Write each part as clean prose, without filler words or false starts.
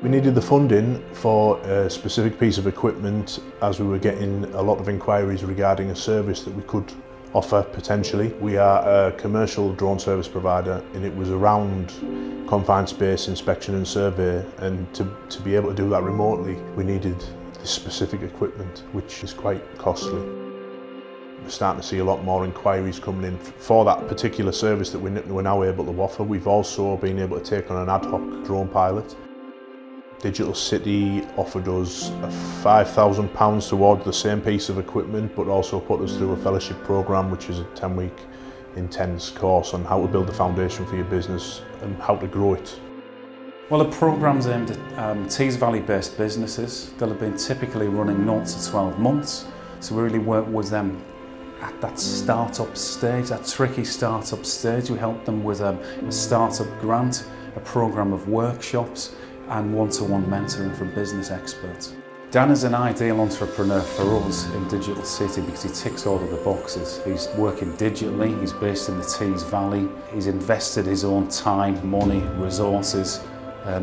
We needed the funding for a specific piece of equipment as we were getting a lot of inquiries regarding a service that we could offer potentially. We are a commercial drone service provider and it was around confined space inspection and survey, and to be able to do that remotely we needed this specific equipment, which is quite costly. We're starting to see a lot more inquiries coming in for that particular service that we're now able to offer. We've also been able to take on an ad hoc drone pilot. DigitalCity offered us £5,000 towards the same piece of equipment, but also put us through a fellowship programme, which is a 10-week intense course on how to build a foundation for your business and how to grow it. Well, the programme's aimed at Tees Valley-based businesses that have been typically running 0 to 12 months. So we really work with them at that start-up stage, that tricky start-up stage. We help them with a start-up grant, a programme of workshops, and one-to-one mentoring from business experts. Dan is an ideal entrepreneur for us in DigitalCity because he ticks all of the boxes. He's working digitally, he's based in the Tees Valley, he's invested his own time, money, resources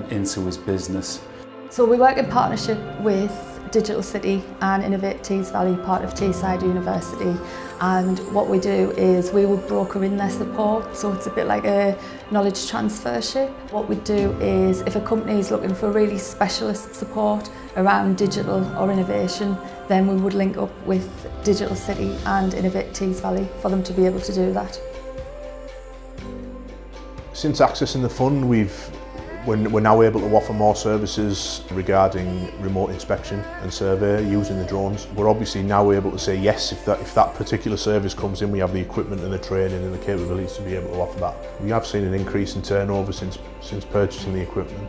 into his business. So we work in partnership with DigitalCity and Innovate Tees Valley, part of Teesside University, and what we do is we would broker in their support, so it's a bit like a knowledge transfership. What we do is if a company is looking for really specialist support around digital or innovation, then we would link up with DigitalCity and Innovate Tees Valley for them to be able to do that. Since accessing the fund, we're now able to offer more services regarding remote inspection and survey using the drones. We're obviously now able to say yes if that particular service comes in. We have the equipment and the training and the capabilities to be able to offer that. We have seen an increase in turnover since purchasing the equipment.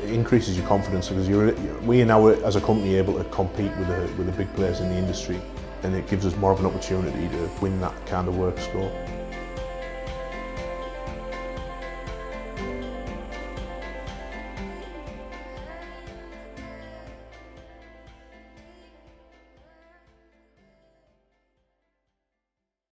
It increases your confidence because we are now as a company able to compete with the big players in the industry, and it gives us more of an opportunity to win that kind of work scope.